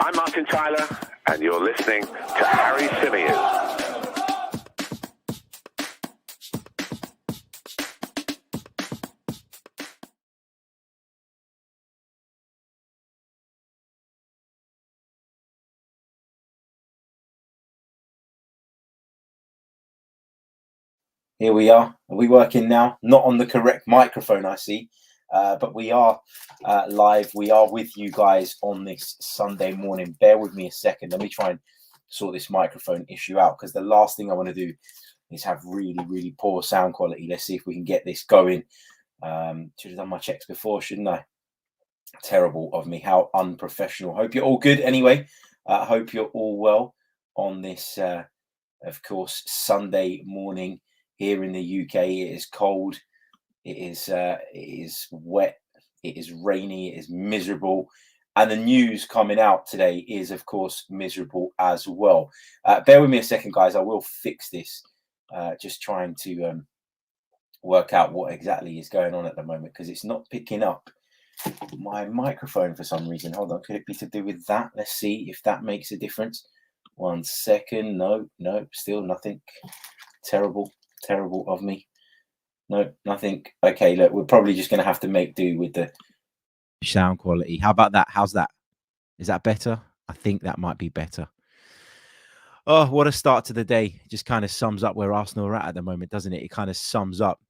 I'm Martin Tyler, and you're listening to Harry Symeou. Here we are. Are we working now? Not on the correct microphone, I see. But we are live. We are with you guys on this Sunday morning. Bear with me a second. Let me try and sort this microphone issue out, because the last thing I want to do is have really, really poor sound quality. Let's see if we can get this going. Should have done my checks before, shouldn't I? Terrible of me. How unprofessional. Hope you're all good anyway. Hope you're all well on this, of course, Sunday morning. Here in the UK, it is cold, it is wet, it is rainy, it is miserable. And the news coming out today is, of course, miserable as well. Bear with me a second, guys. I will fix this. Just trying to work out what exactly is going on at the moment, because it's not picking up my microphone for some reason. Hold on, could it be to do with that? Let's see if that makes a difference. 1 second. No, still nothing. Terrible of me. No, nothing. Okay, look, we're probably just going to have to make do with the sound quality. How about that? How's that? Is that better? I think that might be better. Oh, what a start to the day. Just kind of sums up where Arsenal are at the moment, doesn't it? It kind of sums up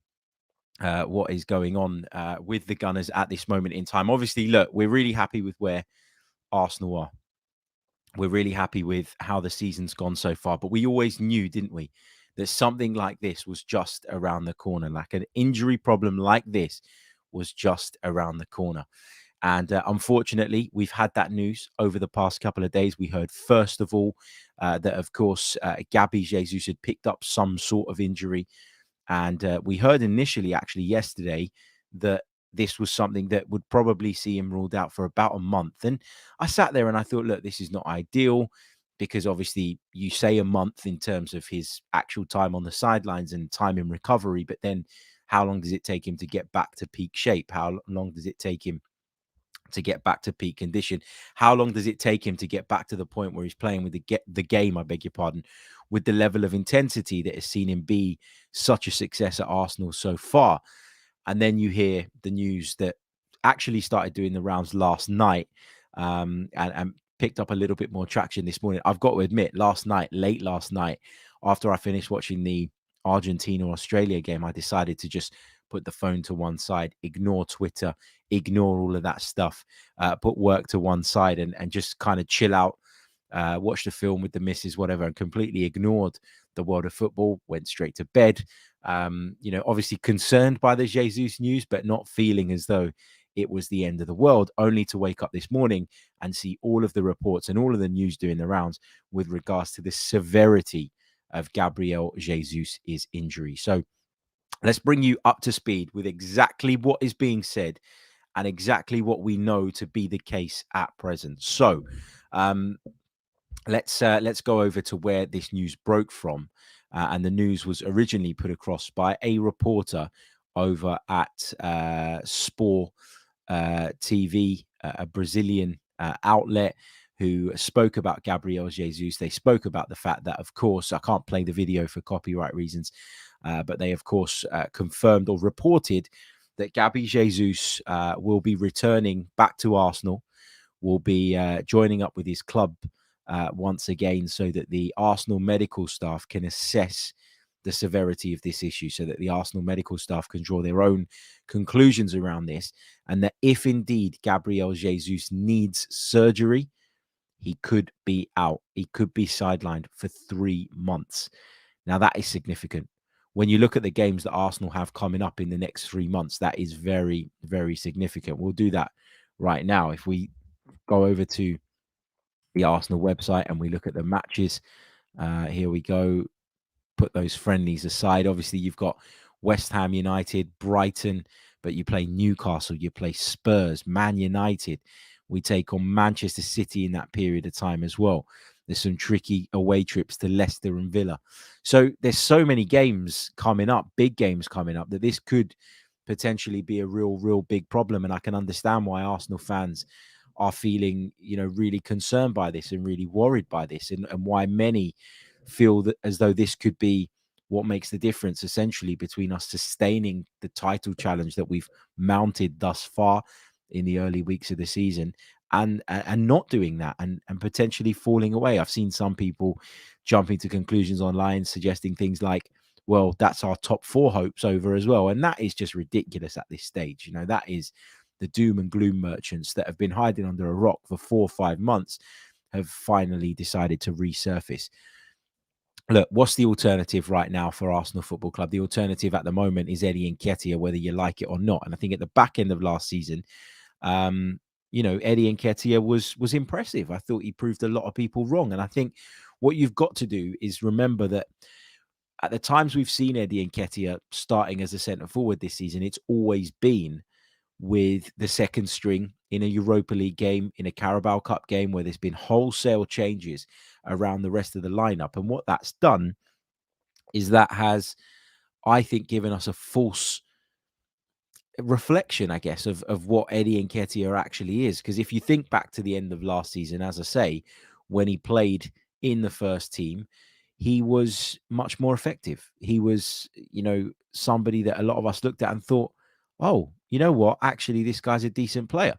what is going on with the Gunners at this moment in time. Obviously, look, we're really happy with where Arsenal are. We're really happy with how the season's gone so far, but we always knew, didn't we, that something like this was just around the corner. Like an injury problem like this was just around the corner. And unfortunately, we've had that news over the past couple of days. We heard, first of all, that, of course, Gabriel Jesus had picked up some sort of injury. And we heard initially, actually, yesterday, that this was something that would probably see him ruled out for about a month. And I sat there and I thought, look, this is not ideal, because obviously you say a month in terms of his actual time on the sidelines and time in recovery, but then how long does it take him to get back to peak shape? How long does it take him to get back to peak condition? How long does it take him to get back to the point where he's playing with the game, I beg your pardon, with the level of intensity that has seen him be such a success at Arsenal so far? And then you hear the news that actually started doing the rounds last night, and picked up a little bit more traction this morning. I've got to admit, late last night, after I finished watching the Argentina-Australia game, I decided to just put the phone to one side, ignore Twitter, ignore all of that stuff, put work to one side, and just kind of chill out, watch the film with the missus, whatever, and completely ignored the world of football, went straight to bed. Obviously concerned by the Jesus news, but not feeling as though it was the end of the world, only to wake up this morning and see all of the reports and all of the news doing the rounds with regards to the severity of Gabriel Jesus' injury. So let's bring you up to speed with exactly what is being said and exactly what we know to be the case at present. So let's go over to where this news broke from. And the news was originally put across by a reporter over at Sport TV, a Brazilian outlet, who spoke about Gabriel Jesus. They spoke about the fact that, of course, I can't play the video for copyright reasons, but they, of course, confirmed or reported that Gabriel Jesus will be returning back to Arsenal, will be joining up with his club once again, so that the Arsenal medical staff can assess the severity of this issue, so that the Arsenal medical staff can draw their own conclusions around this, and that if indeed Gabriel Jesus needs surgery, he could be out. He could be sidelined for 3 months. Now, that is significant. When you look at the games that Arsenal have coming up in the next 3 months, that is very, very significant. We'll do that right now. If we go over to the Arsenal website and we look at the matches, here we go. Put those friendlies aside. Obviously, you've got West Ham United, Brighton, but you play Newcastle, you play Spurs, Man United. We take on Manchester City in that period of time as well. There's some tricky away trips to Leicester and Villa. So there's so many games coming up, big games coming up, that this could potentially be a real big problem. And I can understand why Arsenal fans are feeling, really concerned by this and really worried by this, and why many feel that as though this could be what makes the difference essentially between us sustaining the title challenge that we've mounted thus far in the early weeks of the season, and not doing that, and potentially falling away. I've seen some people jumping to conclusions online suggesting things like, well, that's our top 4 hopes over as well. And that is just ridiculous at this stage. That is the doom and gloom merchants that have been hiding under a rock for 4 or 5 months have finally decided to resurface. Look, what's the alternative right now for Arsenal Football Club? The alternative at the moment is Eddie Nketiah, whether you like it or not. And I think at the back end of last season, Eddie Nketiah was impressive. I thought he proved a lot of people wrong. And I think what you've got to do is remember that at the times we've seen Eddie Nketiah starting as a centre forward this season, it's always been with the second string in a Europa League game, in a Carabao Cup game, where there's been wholesale changes around the rest of the lineup. And what that's done is that has, I think, given us a false reflection, I guess, of what Eddie Nketiah actually is. Because if you think back to the end of last season, as I say, when he played in the first team, he was much more effective. He was, somebody that a lot of us looked at and thought, oh, you know what? Actually, this guy's a decent player.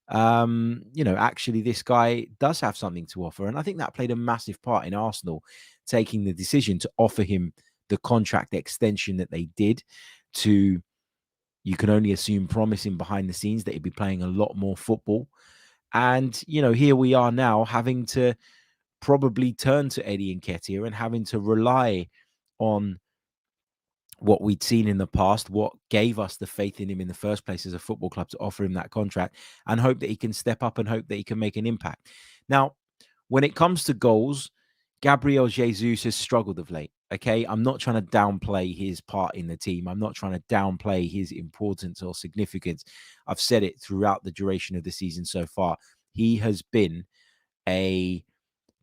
Actually, this guy does have something to offer. And I think that played a massive part in Arsenal taking the decision to offer him the contract extension that they did, to, you can only assume, promising behind the scenes that he'd be playing a lot more football. And, here we are now having to probably turn to Eddie Nketiah and having to rely on what we'd seen in the past, what gave us the faith in him in the first place as a football club, to offer him that contract and hope that he can step up and hope that he can make an impact. Now, when it comes to goals, Gabriel Jesus has struggled of late. Okay, I'm not trying to downplay his part in the team. I'm not trying to downplay his importance or significance. I've said it throughout the duration of the season so far. He has been a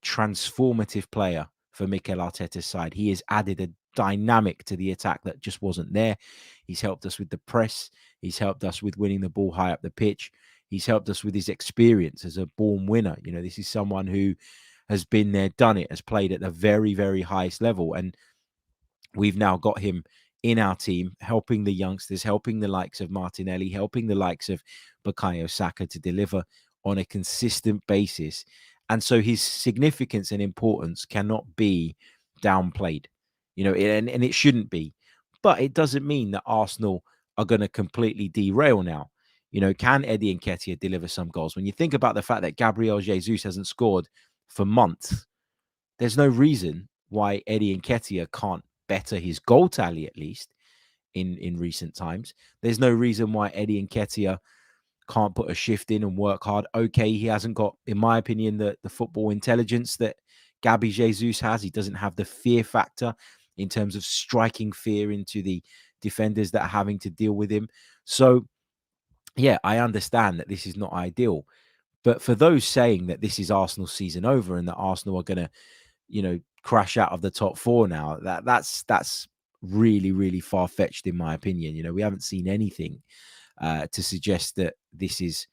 transformative player for Mikel Arteta's side. He has added a dynamic to the attack that just wasn't there. He's helped us with the press. He's helped us with winning the ball high up the pitch. He's helped us with his experience as a born winner. This is someone who has been there, done it, has played at the very, very highest level. And we've now got him in our team, helping the youngsters, helping the likes of Martinelli, helping the likes of Bukayo Saka to deliver on a consistent basis. And so his significance and importance cannot be downplayed, and it shouldn't be. But it doesn't mean that Arsenal are going to completely derail now. Can Eddie Nketiah deliver some goals? When you think about the fact that Gabriel Jesus hasn't scored for months, there's no reason why Eddie Nketiah can't better his goal tally, at least in recent times. There's no reason why Eddie Nketiah can't put a shift in and work hard. Okay, he hasn't got, in my opinion, the football intelligence that Gabi Jesus has. He doesn't have the fear factor in terms of striking fear into the defenders that are having to deal with him. So, yeah, I understand that this is not ideal. But for those saying that this is Arsenal's season over and that Arsenal are going to, crash out of the top 4 now, that's really, really far-fetched in my opinion. We haven't seen anything to suggest that this is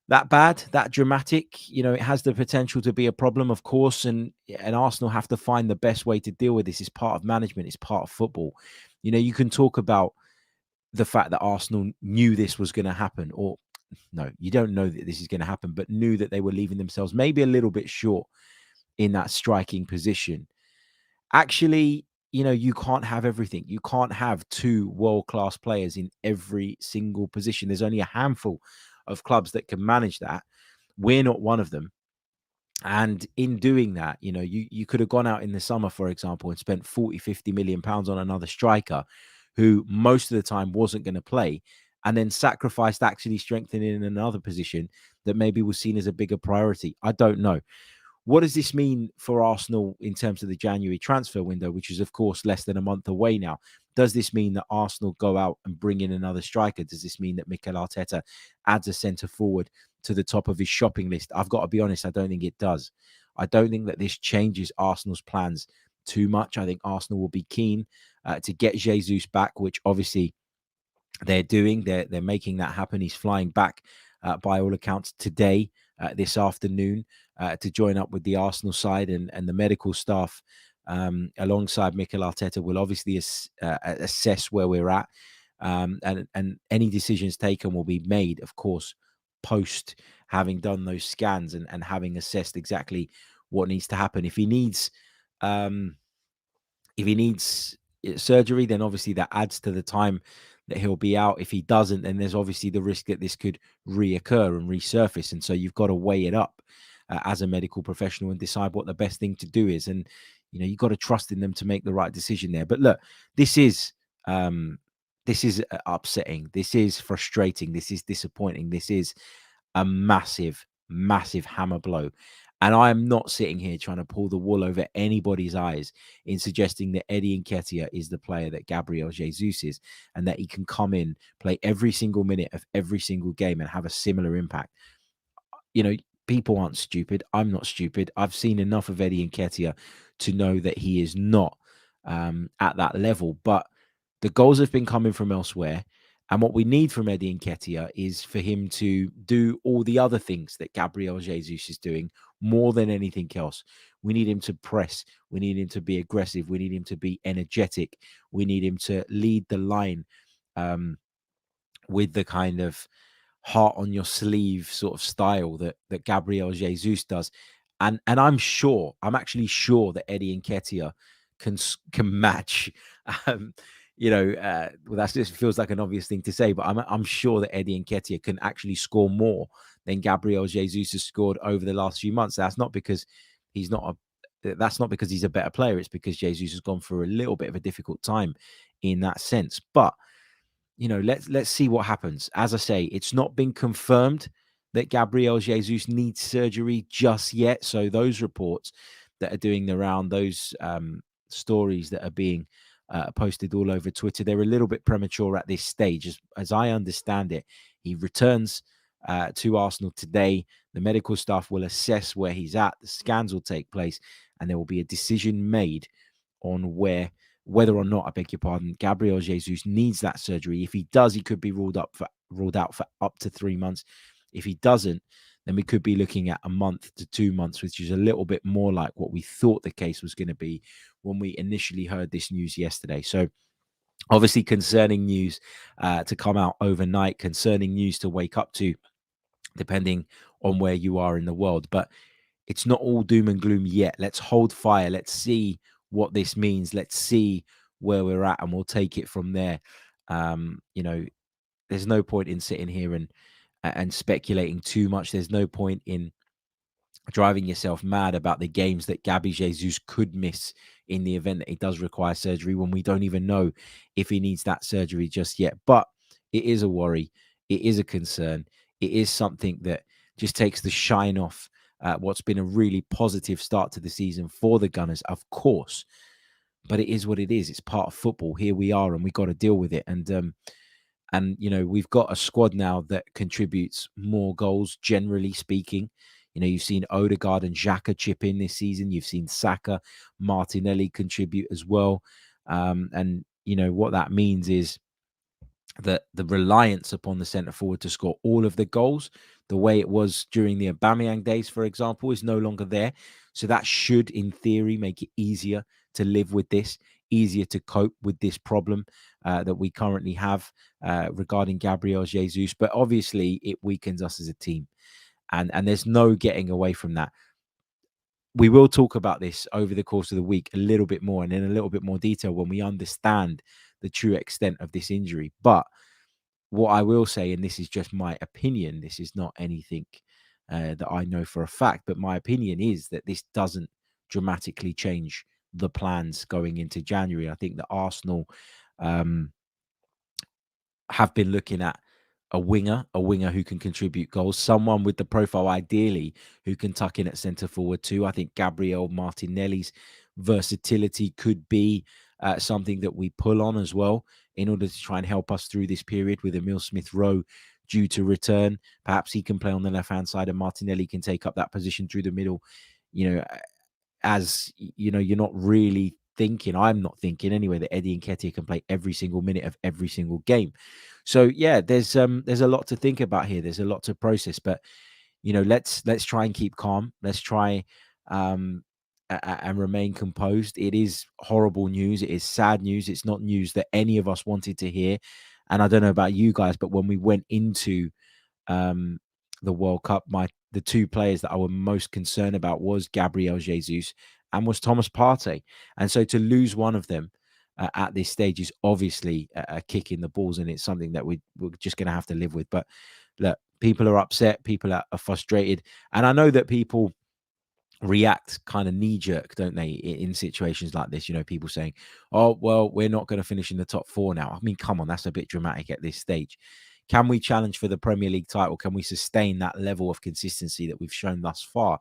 that bad, that dramatic. It has the potential to be a problem, of course, and Arsenal have to find the best way to deal with this. It's part of management. It's part of football. You can talk about the fact that Arsenal knew this was going to happen, or no, you don't know that this is going to happen, but knew that they were leaving themselves maybe a little bit short in that striking position. Actually, you can't have everything. You can't have 2 world-class players in every single position. There's only a handful of clubs that can manage that. We're not one of them. And in doing that, you could have gone out in the summer, for example, and spent 40, 50 million pounds on another striker who most of the time wasn't going to play, and then sacrificed actually strengthening in another position that maybe was seen as a bigger priority. I don't know. What does this mean for Arsenal in terms of the January transfer window, which is, of course, less than a month away now? Does this mean that Arsenal go out and bring in another striker? Does this mean that Mikel Arteta adds a centre forward to the top of his shopping list? I've got to be honest, I don't think it does. I don't think that this changes Arsenal's plans too much. I think Arsenal will be keen to get Jesus back, which obviously they're doing. They're making that happen. He's flying back by all accounts, today, this afternoon, to join up with the Arsenal side and the medical staff alongside Mikel Arteta will obviously assess where we're at. And any decisions taken will be made, of course, post having done those scans and having assessed exactly what needs to happen. If he needs surgery, then obviously that adds to the time that he'll be out. If he doesn't, then there's obviously the risk that this could reoccur and resurface. And so you've got to weigh it up as a medical professional and decide what the best thing to do is. And, you've got to trust in them to make the right decision there. But look, this is upsetting. This is frustrating. This is disappointing. This is a massive, massive hammer blow. And I am not sitting here trying to pull the wool over anybody's eyes in suggesting that Eddie Nketiah is the player that Gabriel Jesus is and that he can come in, play every single minute of every single game and have a similar impact. People aren't stupid. I'm not stupid. I've seen enough of Eddie Nketiah to know that he is not at that level. But the goals have been coming from elsewhere. And what we need from Eddie Nketiah is for him to do all the other things that Gabriel Jesus is doing more than anything else. We need him to press. We need him to be aggressive. We need him to be energetic. We need him to lead the line with the kind of heart on your sleeve sort of style that Gabriel Jesus does. And I'm actually sure that Eddie Nketiah can match. That just feels like an obvious thing to say, but I'm sure that Eddie Nketiah can actually score more than Gabriel Jesus has scored over the last few months. That's not because he's a better player. It's because Jesus has gone through a little bit of a difficult time in that sense. But let's see what happens. As I say, it's not been confirmed that Gabriel Jesus needs surgery just yet. So those reports that are doing the round, those stories that are being posted all over Twitter, they're a little bit premature at this stage. As I understand it, he returns to Arsenal today. The medical staff will assess where he's at. The scans will take place, and there will be a decision made on whether or not, I beg your pardon, Gabriel Jesus needs that surgery. If he does, he could be ruled out for up to 3 months. If he doesn't, then we could be looking at a month to 2 months, which is a little bit more like what we thought the case was going to be when we initially heard this news yesterday. So obviously concerning news to come out overnight, concerning news to wake up to, depending on where you are in the world. But it's not all doom and gloom yet. Let's hold fire. Let's see what this means. Let's see where we're at, and we'll take it from there. There's no point in sitting here and speculating too much. There's no point in driving yourself mad about the games that Gabby Jesus could miss in the event that he does require surgery, when we don't even know if he needs that surgery just yet. But it is a worry. It is a concern. It is something that just takes the shine off what's been a really positive start to the season for the Gunners, of course. But it is what it is. It's part of football. Here we are, and we got to deal with it. And we've got a squad now that contributes more goals, generally speaking. You've seen Odegaard and Xhaka chip in this season. You've seen Saka, Martinelli contribute as well. And what that means is that the reliance upon the centre forward to score all of the goals, the way it was during the Aubameyang days, for example, is no longer there. So that should, in theory, make it easier to live with this, easier to cope with this problem that we currently have regarding Gabriel Jesus. But obviously, it weakens us as a team. And there's no getting away from that. We will talk about this over the course of the week a little bit more and in a little bit more detail when we understand the true extent of this injury. But what I will say, and this is just my opinion, this is not anything that I know for a fact, but my opinion is that this doesn't dramatically change the plans going into January. I think that Arsenal have been looking at a winger who can contribute goals, someone with the profile ideally who can tuck in at centre forward too. I think Gabriel Martinelli's versatility could be something that we pull on as well in order to try and help us through this period, with Emile Smith-Rowe due to return. Perhaps he can play on the left-hand side and Martinelli can take up that position through the middle. As you're not really thinking, I'm not thinking anyway, that Eddie Nketiah can play every single minute of every single game. So yeah, there's a lot to think about here. There's a lot to process, but let's try and keep calm. Let's try and remain composed. It is horrible news. It is sad news. It's not news that any of us wanted to hear. And I don't know about you guys, but when we went into the World Cup, the two players that I was most concerned about was Gabriel Jesus and was Thomas Partey. And so to lose one of them at this stage is obviously a kick in the balls, and it's something that we're just going to have to live with. But look, people are upset, people are frustrated, and I know that people react kind of knee-jerk, don't they, in situations like this? People saying, oh, well, we're not going to finish in the top 4 now. I mean, come on, that's a bit dramatic at this stage. Can we challenge for the Premier League title? Can we sustain that level of consistency that we've shown thus far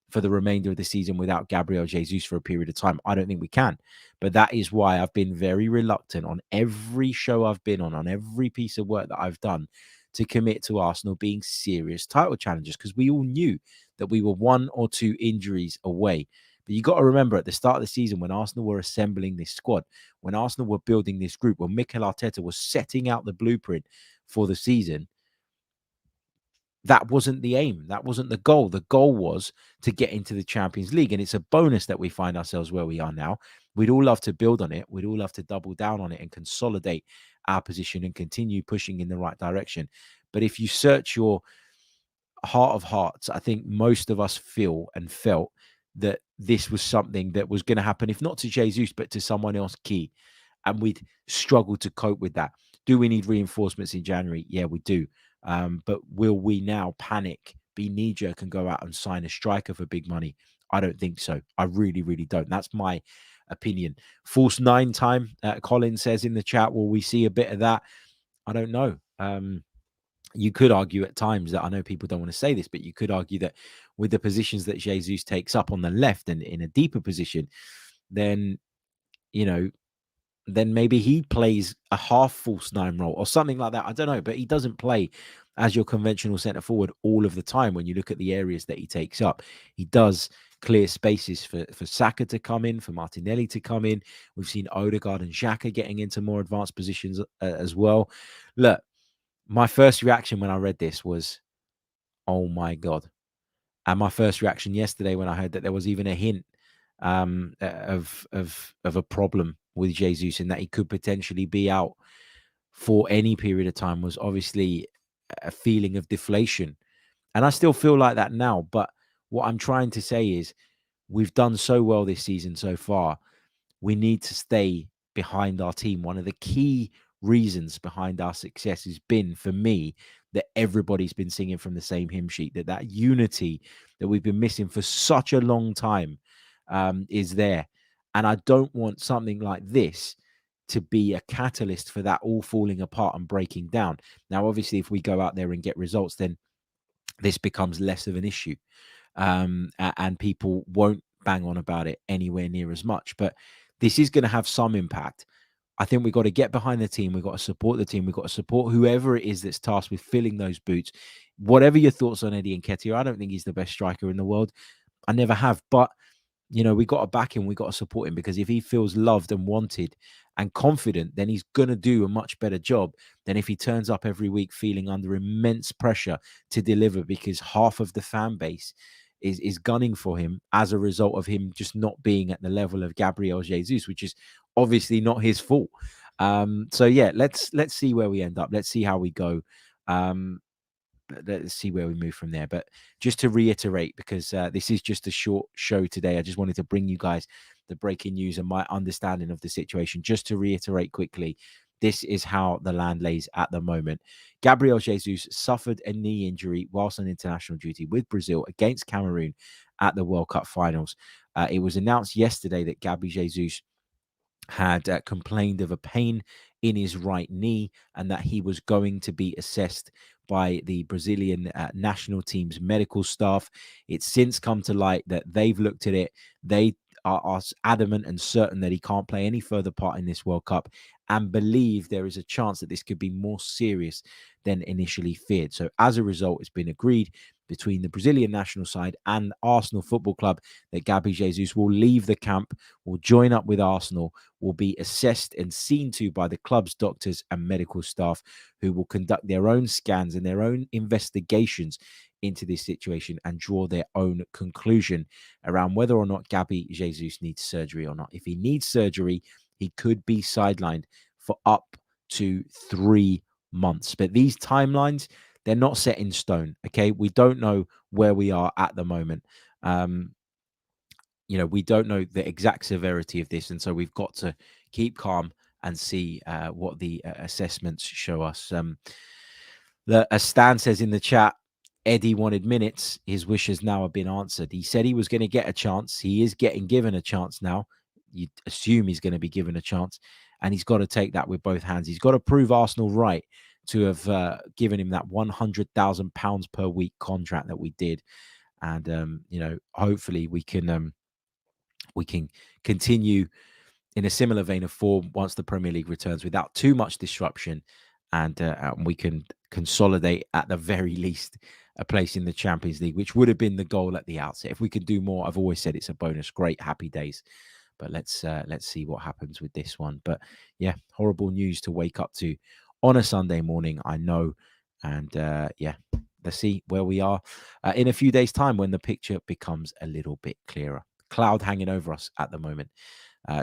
for the remainder of the season without Gabriel Jesus for a period of time? I don't think we can. But that is why I've been very reluctant on every show I've been on every piece of work that I've done, to commit to Arsenal being serious title challengers, because we all knew that we were 1 or 2 injuries away. But you got to remember, at the start of the season, when Arsenal were assembling this squad, when Arsenal were building this group, when Mikel Arteta was setting out the blueprint for the season, that wasn't the aim. That wasn't the goal. The goal was to get into the Champions League. And it's a bonus that we find ourselves where we are now. We'd all love to build on it. We'd all love to double down on it and consolidate our position and continue pushing in the right direction. But if you search your heart of hearts, I think most of us feel and felt that this was something that was going to happen, if not to Jesus, but to someone else key. And we'd struggle to cope with that. Do we need reinforcements in January? Yeah, we do. But will we now panic, be knee-jerk, and go out and sign a striker for big money? I don't think so. I really, really don't. That's my opinion. False 9 time, Colin says in the chat, will we see a bit of that? I don't know. You could argue at times that, I know people don't want to say this, but you could argue that with the positions that Jesus takes up on the left and in a deeper position, then, then maybe he plays a half false 9 role or something like that. I don't know, but he doesn't play as your conventional centre forward all of the time. When you look at the areas that he takes up, he does clear spaces for Saka to come in, for Martinelli to come in. We've seen Odegaard and Xhaka getting into more advanced positions as well. Look, my first reaction when I read this was, oh my God. And my first reaction yesterday when I heard that there was even a hint of a problem with Jesus and that he could potentially be out for any period of time was obviously a feeling of deflation. And I still feel like that now. But what I'm trying to say is, we've done so well this season so far. We need to stay behind our team. One of the key reasons behind our success has been, for me, that everybody's been singing from the same hymn sheet, that unity that we've been missing for such a long time is there. And I don't want something like this to be a catalyst for that all falling apart and breaking down. Now, obviously, if we go out there and get results, then this becomes less of an issue. And people won't bang on about it anywhere near as much. But this is going to have some impact. I think we've got to get behind the team. We've got to support the team. We've got to support whoever it is that's tasked with filling those boots. Whatever your thoughts on Eddie Nketiah, I don't think he's the best striker in the world. I never have. But, we got to back him. We got to support him, because if he feels loved and wanted and confident, then he's going to do a much better job than if he turns up every week feeling under immense pressure to deliver, because half of the fan base is gunning for him as a result of him just not being at the level of Gabriel Jesus, which is obviously not his fault. So yeah, let's see where we end up. Let's see how we go. Let's see where we move from there. But just to reiterate, because this is just a short show today, I just wanted to bring you guys the breaking news and my understanding of the situation. Just to reiterate quickly, this is how the land lays at the moment. Gabriel Jesus suffered a knee injury whilst on international duty with Brazil against Cameroon at the World Cup finals. It was announced yesterday that Gabriel Jesus had complained of a pain in his right knee and that he was going to be assessed by the Brazilian national team's medical staff. It's since come to light that they've looked at it. They are adamant and certain that he can't play any further part in this World Cup, and believe there is a chance that this could be more serious than initially feared. So as a result, it's been agreed between the Brazilian national side and Arsenal Football Club that Gabriel Jesus will leave the camp, will join up with Arsenal, will be assessed and seen to by the club's doctors and medical staff, who will conduct their own scans and their own investigations into this situation and draw their own conclusion around whether or not Gabriel Jesus needs surgery or not. If he needs surgery, he could be sidelined for up to 3 months. But these timelines, they're not set in stone. Okay, we don't know where we are at the moment. We don't know the exact severity of this, and so we've got to keep calm and see what the assessments show us. As Stan says in the chat, Eddie wanted minutes. His wishes now have been answered. He said he was going to get a chance. He is getting given a chance now. You'd assume he's going to be given a chance, and he's got to take that with both hands. He's got to prove Arsenal right to have given him that £100,000 per week contract that we did. And, hopefully we can continue in a similar vein of form once the Premier League returns without too much disruption. And we can consolidate at the very least a place in the Champions League, which would have been the goal at the outset. If we could do more, I've always said it's a bonus. Great, happy days. But let's see what happens with this one. But yeah, horrible news to wake up to on a Sunday morning, I know. And let's see where we are in a few days' time when the picture becomes a little bit clearer. Cloud hanging over us at the moment.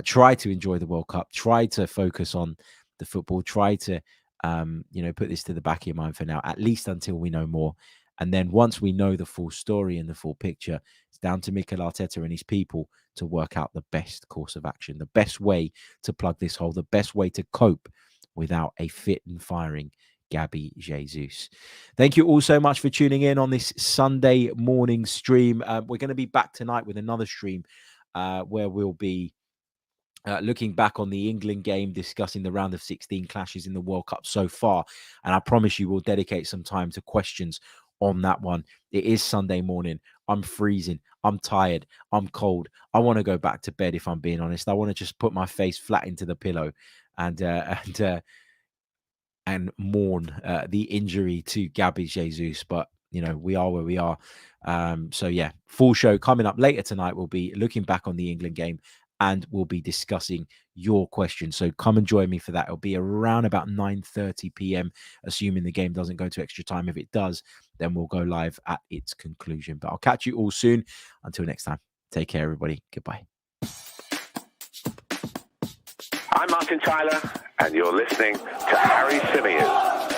Try to enjoy the World Cup. Try to focus on the football. Try to put this to the back of your mind for now, at least until we know more. And then once we know the full story and the full picture, it's down to Mikel Arteta and his people to work out the best course of action, the best way to plug this hole, the best way to cope without a fit and firing Gabriel Jesus. Thank you all so much for tuning in on this Sunday morning stream. We're going to be back tonight with another stream where we'll be looking back on the England game, discussing the round of 16 clashes in the World Cup so far. And I promise you we'll dedicate some time to questions on that one. It is Sunday morning. I'm freezing. I'm tired. I'm cold. I want to go back to bed, if I'm being honest. I want to just put my face flat into the pillow and mourn the injury to Gabriel Jesus. But, we are where we are. So, yeah, full show coming up later tonight. We'll be looking back on the England game and we'll be discussing your questions. So come and join me for that. It'll be around about 9:30 p.m., assuming the game doesn't go to extra time. If it does, then we'll go live at its conclusion. But I'll catch you all soon. Until next time, take care, everybody. Goodbye. I'm Martin Tyler, and you're listening to Harry Symeou.